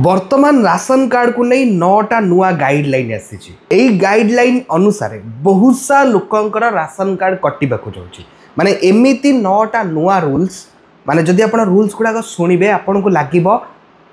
वर्तमान ration card को नहीं 9टा नुआ गाइडलाइन आसी गाइडलाइन अनुसार बहुत सा लोकंकर राशन कार्ड कटिबा जाउछि माने एमिति 9टा नुआ रूल्स माने जदि आपण रूल्स गुड़ाक शुणिबे आपन को लागिबो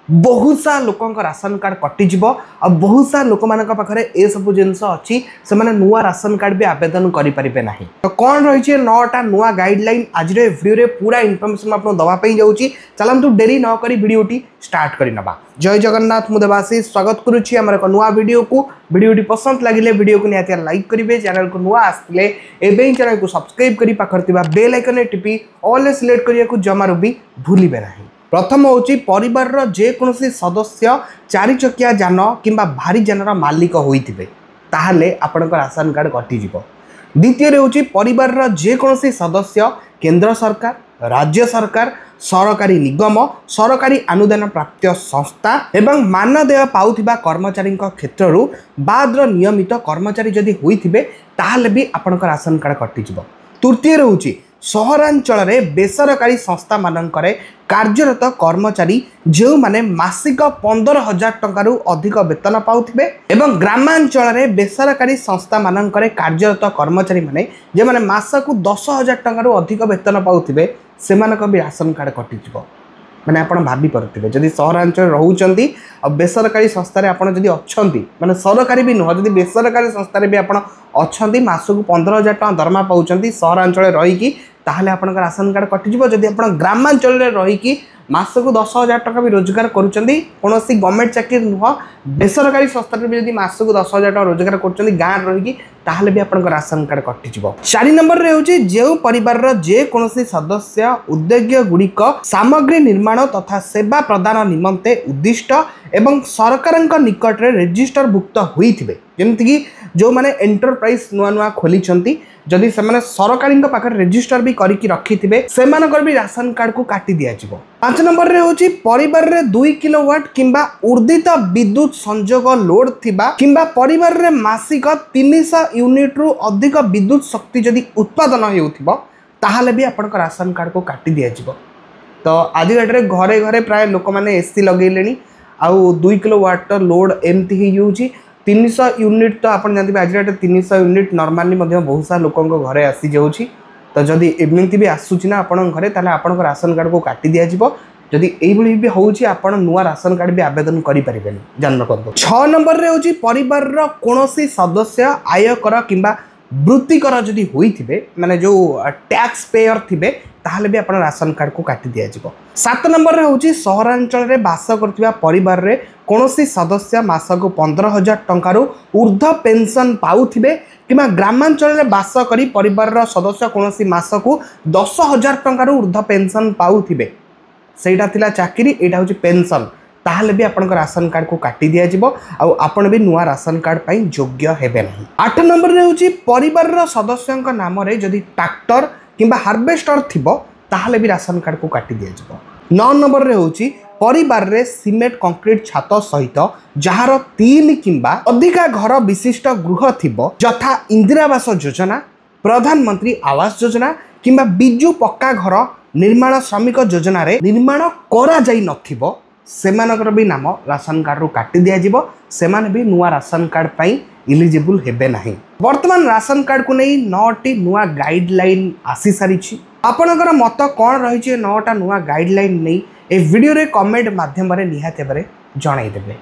बहुत सा लोकंकर राशन कार्ड कटिजिब आ बहुत सा लोक मान पाखे ए सब जिनस अच्छी से माने नुआ राशन कार्ड भी आवेदन करें ना। तो कौन रही 9टा नुआ गाइडलाइन आज भिडियो पूरा इनफर्मेशन आपको दवाई जाऊँगी। चलतु डेरी न करी भिडियोटी स्टार्ट करनवा। जय जगन्नाथ मु देवाशीष स्वागत करुच्ची आम एक नुआ भिडियो को। भिडियोटी पसंद लगे भिडियो को निहाती लाइक करेंगे। चैनल को नुआ आसते एवं चैनल को सब्सक्राइब कर पाखर बेल आइकन टिपी ऑल सिलेक्ट करने को जमार भी भूलिबे नहीं। प्रथम हूँ परिवार जेकोसी सदस्य 4 चकिया जान कि भारी जानर मालिक होइथिबे ताहले आपनकर राशन कार्ड कटिजिब। द्वितीय हूँ परिवार जेकोसी सदस्य केंद्र सरकार राज्य सरकार सरकारी निगम सरकारी अनुदान प्राप्त संस्था एवं मानदेय पाउथिबा कर्मचारी क्षेत्रु बाद्र नियमित कर्मचारी जदि होइथिबे ताहले भी आपनकर राशन कार्ड कटिजिब। तृतीय हूँ सहरांचल बेसरकारी संस्था मानकरे कार्यरत कर्मचारी जो माने मासिक 15,000 टंकारु अधिक वेतन पाउथिबे एवं ग्रामांचल बेसरकारी संस्था मानकरे कार्यरत कर्मचारी माने जे माने मासकु 10,000 टंकारु अधिक वेतन पाउथिबे सेमानक भी राशन कार्ड कटिजिबो। माने आपण भाभी परथिबे जदि सहरांचल रहउचंती आ बेसरकारी संस्था रे आपण जदि अछंती माने सरकारी भी नुह जदि बेसरकारी संस्था रे भी आपण अछंती मासकु 15,000 टका दरमा पाउचंती सहरांचल रही की ताहले आपन राशन कार्ड कटिजिबो। जदि आपन ग्रामांचल रे रही की मासकु 10,000 टका भी रोजगार करूचंती कोनोसी गवर्नमेंट चाकरी नुह बेसरकारी संस्था रे भी जदि मासकु 10,000 टका रोजगार करूचंती गां रही की ताहले भी आपन राशन कार्ड कटिजिबो। 4 नंबर रे होची जेउ परिवार रो जे कोनोसी सदस्य उद्योग गुड़िक सामग्री निर्माण तथा सेवा प्रदान निमंते उद्दिष्ट एवं सरकारक निकट रे रजिस्टर भुक्त होइथिबे जेमति कि जो माने एंटरप्राइज नुआ नुआ खोली जदि से माने सरकारी पाखे रजिस्टर भी करके रखिथिबे सेमानकर भी राशन कार्ड को काटी दिया जिवो। 5 नंबर रे होची परिवार रे 2 किलोवाट किंबा ऊर्धित विद्युत संयोग लोड थिबा किंबा परिवार रे मासिक 300 यूनिट रु अधिक विद्युत शक्ति जदि उत्पादन हेउथिबो ताहाले भी आपन राशन कार्ड को काटी दिया जिवो। तो आज डेट घरे घरे प्राय लोक माने एसी लगेलेनी आउ 2 किलोवाट लोड एमती ही यूजी 300 यूनिट तो आप जानते आज डेट 300 यूनिट नॉर्मली बहुत सारा लोकों घरे आसी जाऊँगी। तो जदि एमती भी आसूची ना आपण घरे ताले आपण राशन कार्ड को काटी दिया जिवो। जदि एइभली भी होउची आपण नुआ राशन कार्ड भी आवेदन करि परिबेनी जान रखो। 6 नंबर रे होची परिवार रो कोनोसी सदस्य आयकर किंबा वृत्तिकर जदि होइथिबे माने जो टैक्स पेयर थिबे ताहले भी आपण राशन कार्ड को काटी दिया जिवो। 7 नंबर रे होची सहरांचल रे बास करथिबा परिवार रे कोनोसी सदस्य मासको 15,000 टंकारु ऊर्ध पेंशन पाउथिबे किमा ग्रामांचल रे बास करी परिवार रो सदस्य कोनोसी मासको 10,000 टंकारु ऊर्ध पेंशन पाउथिबे सेटा थिला चाकरी एटा होची पेंशन ताहले भी आपन राशन कार्ड को काटी दिया जिवो आ आपण भी नुआ राशन कार्ड पई योग्य हेबे नहीं। 8 नंबर रे होची परिवार रो सदस्यंक नाम रे जदि ट्रैक्टर किंबा हार्वेस्टर थिबो ताहले भी राशन कार्ड को काटी दिया जिवो। 9 नंबर रे होची परिवार रे सीमेंट कंक्रीट छात सहित जहार 3 किंबा अधिका घर विशिष्ट गृह थिबो यथा इंदिरा आवास योजना प्रधानमंत्री आवास योजना किंबा बिजु पक्का घर निर्माण श्रमिक योजना रे निर्माण करा जाई नथिबो सेमानकर भी नाम राशन कार्ड रो काटी दिया जिवो। सेमाने भी नुआ राशन कार्ड पई इलिजिबल हेबे नहीं। वर्तमान राशन कार्ड को नहीं 9टी नुआ गाइडलाइन आसी सारी आपनकर मत कौन रही 9टा नुआ गाइडलाइन नहीं ए वीडियो रे कमेंट माध्यम रे निहाते जणाई देबे।